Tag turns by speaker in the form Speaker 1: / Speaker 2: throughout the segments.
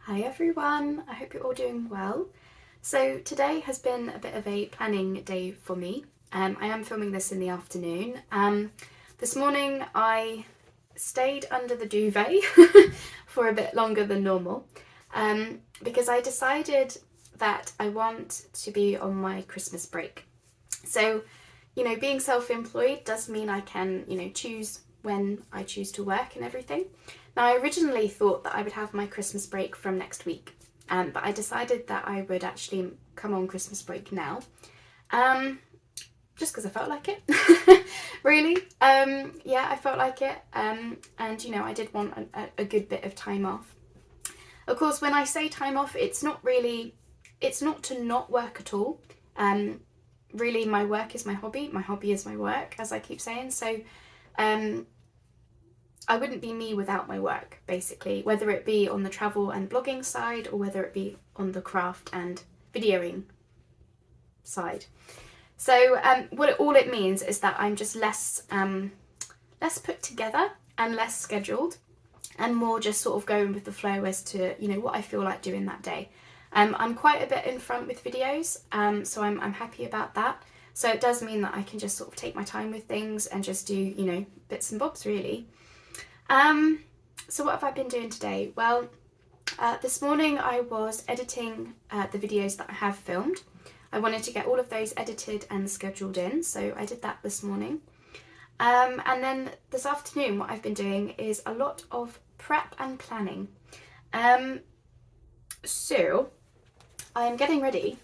Speaker 1: Hi everyone, I hope you're all doing well. So today has been a bit of a planning day for me. I am filming this in the afternoon. This morning I stayed under the duvet for a bit longer than normal because I decided that I want to be on my Christmas break. So, being self-employed does mean I can, choose when I choose to work and everything. Now, I originally thought that I would have my Christmas break from next week, but I decided that I would actually come on Christmas break now, just because I felt like it, really. Yeah, I felt like it, and I did want a good bit of time off. Of course, when I say time off, it's not to not work at all. Really, my work is my hobby is my work, as I keep saying, so I wouldn't be me without my work, basically, whether it be on the travel and blogging side or whether it be on the craft and videoing side. So all it means is that I'm just less put together and less scheduled and more just sort of going with the flow as to, what I feel like doing that day. I'm quite a bit in front with videos, so I'm happy about that. So it does mean that I can just sort of take my time with things and just do, bits and bobs, really. So what have I been doing today? Well, this morning I was editing the videos that I have filmed. I wanted to get all of those edited and scheduled in, so I did that this morning. And then this afternoon what I've been doing is a lot of prep and planning. So I'm getting ready,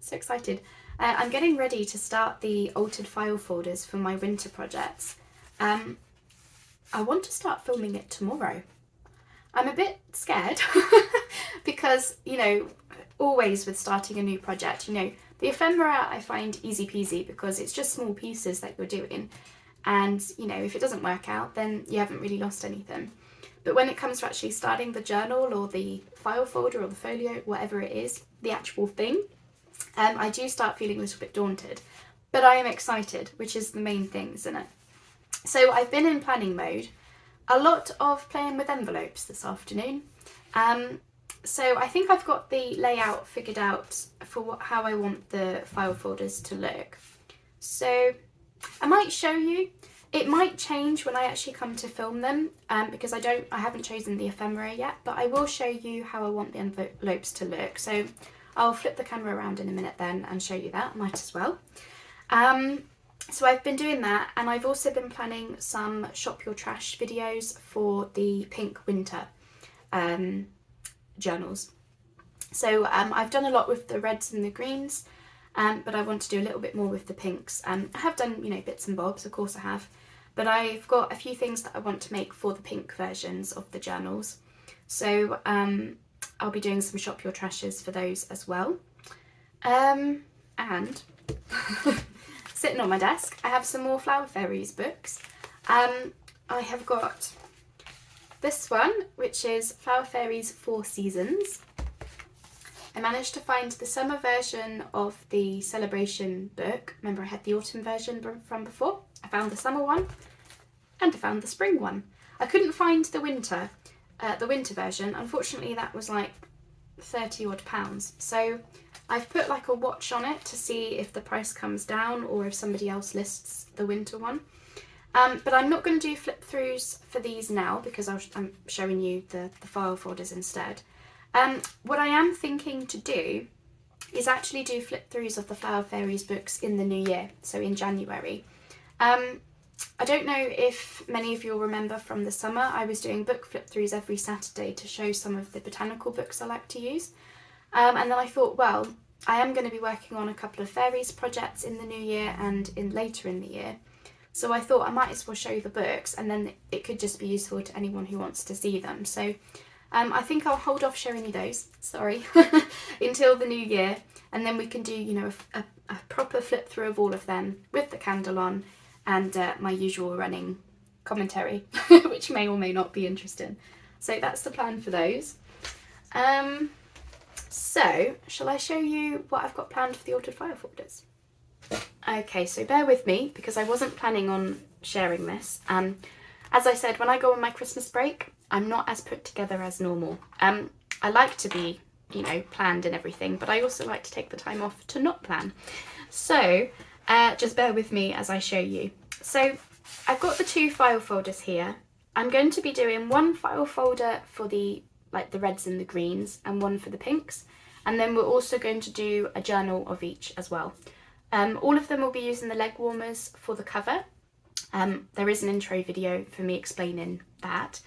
Speaker 1: so excited. I'm getting ready to start the altered file folders for my winter projects. I want to start filming it tomorrow. I'm a bit scared because, always with starting a new project, the ephemera I find easy peasy because it's just small pieces that you're doing. And, if it doesn't work out, then you haven't really lost anything. But when it comes to actually starting the journal or the file folder or the folio, whatever it is, the actual thing, I do start feeling a little bit daunted. But I am excited, which is the main thing, isn't it? So I've been in planning mode, a lot of playing with envelopes this afternoon. So I think I've got the layout figured out for how I want the file folders to look. So I might show you. It might change when I actually come to film them because I haven't chosen the ephemera yet, but I will show you how I want the envelopes to look. So I'll flip the camera around in a minute then and show you that, might as well. So I've been doing that, and I've also been planning some Shop Your Trash videos for the Pink Winter journals. So I've done a lot with the reds and the greens, but I want to do a little bit more with the pinks. I have done, bits and bobs, of course I have, but I've got a few things that I want to make for the pink versions of the journals. So I'll be doing some Shop Your Trashes for those as well. And sitting on my desk, I have some more Flower Fairies books. I have got this one, which is Flower Fairies 4 Seasons. I managed to find the summer version of the Celebration book. Remember I had the autumn version from before? I found the summer one and I found the spring one. I couldn't find the winter version. Unfortunately, that was like £30 odd. So I've put like a watch on it to see if the price comes down or if somebody else lists the winter one. But I'm not going to do flip throughs for these now because I'm showing you the file folders instead. What I am thinking to do is actually do flip throughs of the Flower Fairies books in the new year, so in January. I don't know if many of you will remember from the summer, I was doing book flip throughs every Saturday to show some of the botanical books I like to use. And then I thought, well, I am going to be working on a couple of fairies projects in the new year and later in the year. So I thought I might as well show the books, and then it could just be useful to anyone who wants to see them. So I think I'll hold off showing you those, until the new year, and then we can do, a proper flip through of all of them with the candle on and my usual running commentary, which may or may not be interesting. So that's the plan for those. So shall I show you what I've got planned for the altered file folders? Okay, so bear with me because I wasn't planning on sharing this. As I said, when I go on my Christmas break, I'm not as put together as normal. I like to be, you know, planned and everything, but I also like to take the time off to not plan. So just bear with me as I show you. So I've got the 2 file folders here. I'm going to be doing one file folder for the reds and the greens, and one for the pinks. And then we're also going to do a journal of each as well. All of them will be using the leg warmers for the cover. There is an intro video for me explaining that.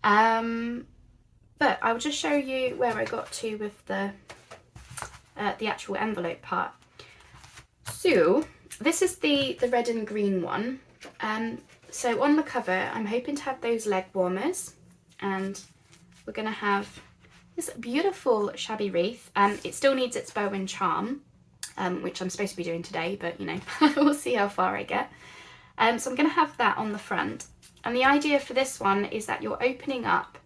Speaker 1: But I'll just show you where I got to with the actual envelope part. So this is the red and green one. So on the cover, I'm hoping to have those leg warmers, and we're going to have this beautiful shabby wreath. It still needs its bow and charm, which I'm supposed to be doing today, but you know, we'll see how far I get. So I'm going to have that on the front. And the idea for this one is that you're opening up,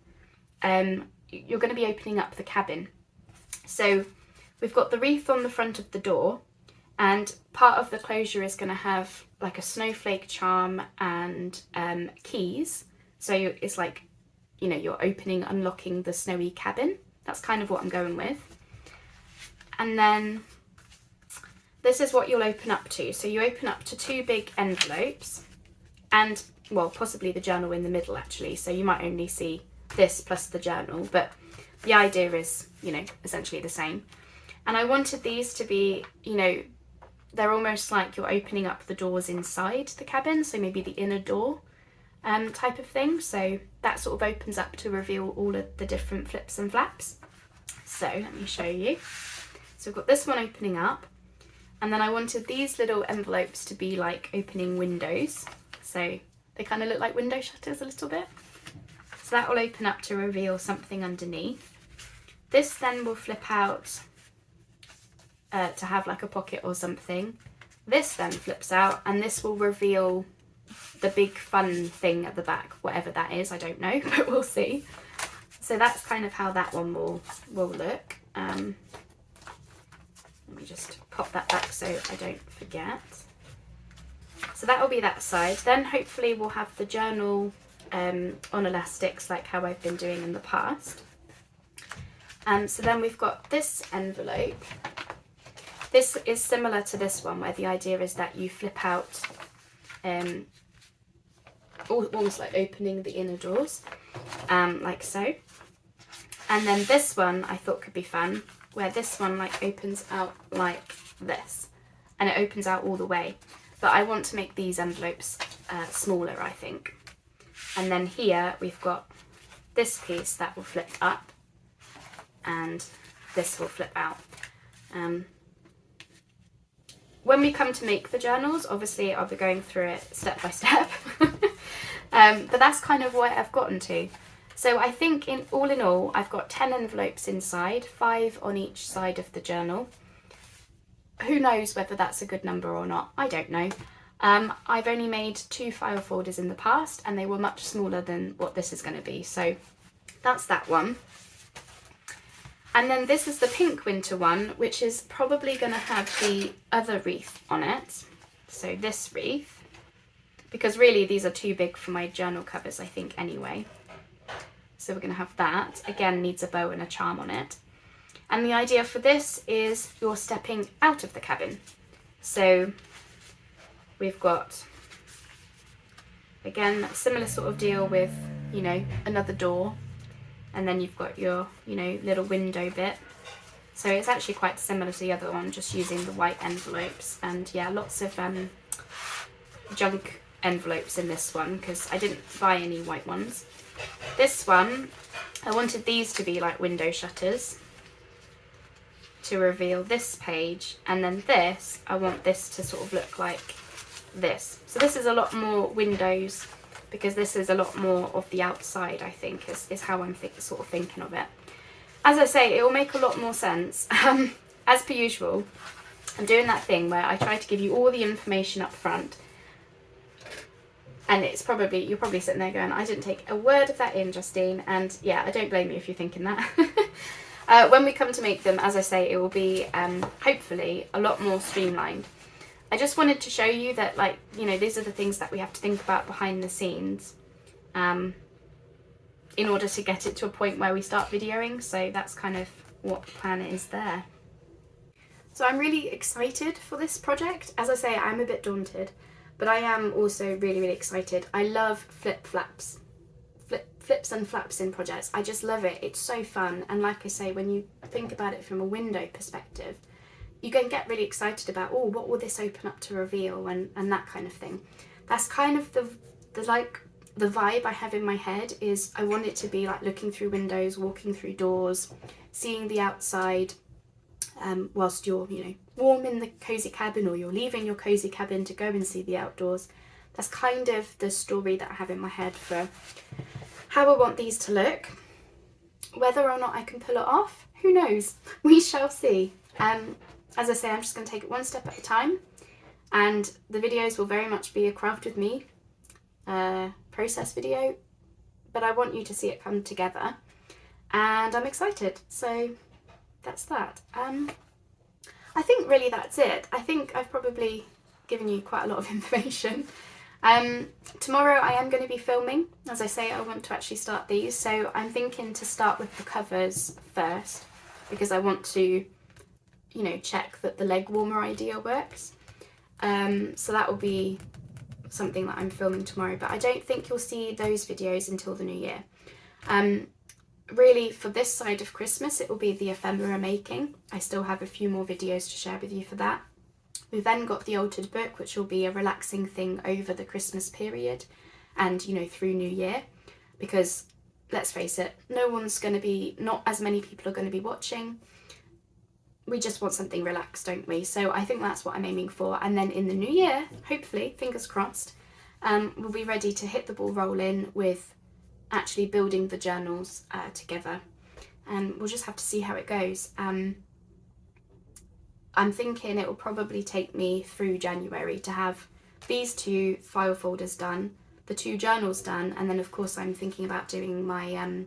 Speaker 1: you're going to be opening up the cabin. So we've got the wreath on the front of the door, and part of the closure is going to have like a snowflake charm and keys. So it's like, you know, you're opening, unlocking the snowy cabin. That's kind of what I'm going with. And then this is what you'll open up to. So you open up to 2 big envelopes, and well, possibly the journal in the middle actually. So you might only see this plus the journal, but the idea is, you know, essentially the same. And I wanted these to be, you know, they're almost like you're opening up the doors inside the cabin. So maybe the inner door type of thing. So that sort of opens up to reveal all of the different flips and flaps. So let me show you. So we've got this one opening up, and then I wanted these little envelopes to be like opening windows. So they kind of look like window shutters a little bit. So that will open up to reveal something underneath. This then will flip out to have like a pocket or something. This then flips out, and this will reveal the big fun thing at the back, whatever that is, I don't know, but we'll see. So that's kind of how that one will look. Let me just pop that back so I don't forget. So that will be that side. Then hopefully we'll have the journal on elastics like how I've been doing in the past. So then we've got this envelope. This is similar to this one, where the idea is that you flip out, almost like opening the inner doors, like so. And then this one I thought could be fun, where this one like opens out like this, and it opens out all the way. But I want to make these envelopes smaller, I think. And then here we've got this piece that will flip up, and this will flip out. When we come to make the journals, obviously I'll be going through it step by step. But that's kind of what I've gotten to. So I think in all, I've got 10 envelopes inside, 5 on each side of the journal. Who knows whether that's a good number or not? I don't know. I've only made 2 file folders in the past, and they were much smaller than what this is going to be. So that's that one. And then this is the pink winter one, which is probably going to have the other wreath on it. So this wreath, because really these are too big for my journal covers, I think, anyway. So we're going to have that. Again, needs a bow and a charm on it. And the idea for this is you're stepping out of the cabin. So we've got, again, a similar sort of deal with, you know, another door. And then you've got your, you know, little window bit. So it's actually quite similar to the other one, just using the white envelopes. And yeah, lots of junk envelopes in this one, because I didn't buy any white ones. This one, I wanted these to be like window shutters to reveal this page. And then this, I want this to sort of look like this. So this is a lot more windows, because this is a lot more of the outside, I think, is how I'm sort of thinking of it. As I say, it will make a lot more sense. As per usual, I'm doing that thing where I try to give you all the information up front. And it's probably, you're probably sitting there going, I didn't take a word of that in, Justine. And yeah, I don't blame you if you're thinking that. When we come to make them, as I say, it will be hopefully a lot more streamlined. I just wanted to show you that, like, you know, these are the things that we have to think about behind the scenes. in order to get it to a point where we start videoing. So that's kind of what the plan is there. So I'm really excited for this project. As I say, I'm a bit daunted, but I am also really, really excited. I love flips and flaps in projects. I just love it. It's so fun. And like I say, when you think about it from a window perspective, you can get really excited about, oh, what will this open up to reveal, and that kind of thing. That's kind of the vibe I have in my head. Is I want it to be like looking through windows, walking through doors, seeing the outside, whilst you're, you know, warm in the cozy cabin, or you're leaving your cozy cabin to go and see the outdoors. That's kind of the story that I have in my head for how I want these to look. Whether or not I can pull it off, who knows? We shall see. As I say, I'm just going to take it one step at a time, and the videos will very much be a craft with me process video, but I want you to see it come together, and I'm excited. So that's that. I think really that's it. I think I've probably given you quite a lot of information. Tomorrow I am going to be filming. As I say, I want to actually start these, so I'm thinking to start with the covers first, because I want to, you know, check that the leg warmer idea works. So that will be something that I'm filming tomorrow, but I don't think you'll see those videos until the new year. Really, for this side of Christmas, it will be the ephemera making. I still have a few more videos to share with you for that. We've then got the altered book, which will be a relaxing thing over the Christmas period and, you know, through New Year, because let's face it, not as many people are going to be watching. We just want something relaxed, don't we? So I think that's what I'm aiming for. And then in the new year, hopefully, fingers crossed, we'll be ready to hit the ball rolling with actually building the journals together. And we'll just have to see how it goes. I'm thinking it will probably take me through January to have these 2 file folders done, the 2 journals done, and then of course I'm thinking about doing my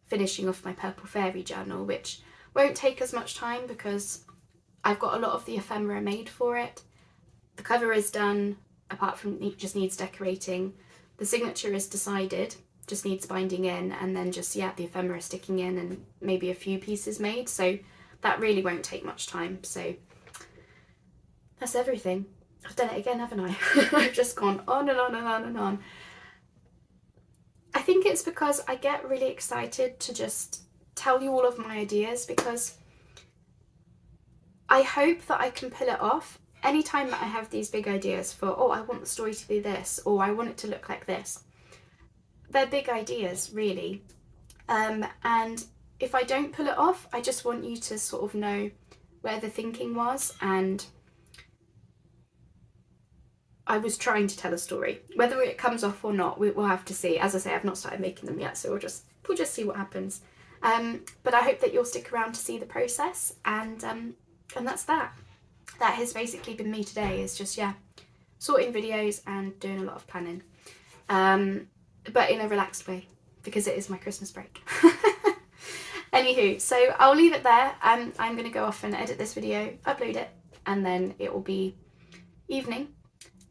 Speaker 1: finishing off my Purple Fairy journal, which won't take as much time because I've got a lot of the ephemera made for it. The cover is done, apart from it just needs decorating. The signature is decided, just needs binding in, and then just, yeah, the ephemera sticking in and maybe a few pieces made. So that really won't take much time. So that's everything. I've done it again, haven't I? I've just gone on and on and on and on. I think it's because I get really excited to just tell you all of my ideas, because I hope that I can pull it off. Anytime that I have these big ideas for, oh, I want the story to be this, or I want it to look like this, they're big ideas, really. And if I don't pull it off, I just want you to sort of know where the thinking was, and I was trying to tell a story. Whether it comes off or not, we'll have to see. As I say, I've not started making them yet, so we'll just see what happens. But I hope that you'll stick around to see the process, and that's that. That has basically been me today. Is just, yeah, sorting videos and doing a lot of planning, but in a relaxed way, because it is my Christmas break. Anywho, so I'll leave it there. I'm going to go off and edit this video, upload it, and then it will be evening,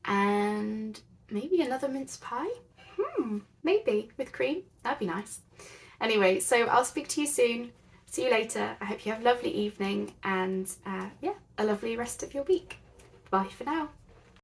Speaker 1: and maybe another mince pie? Maybe, with cream. That'd be nice. Anyway, so I'll speak to you soon. See you later. I hope you have a lovely evening, and yeah, a lovely rest of your week. Bye for now.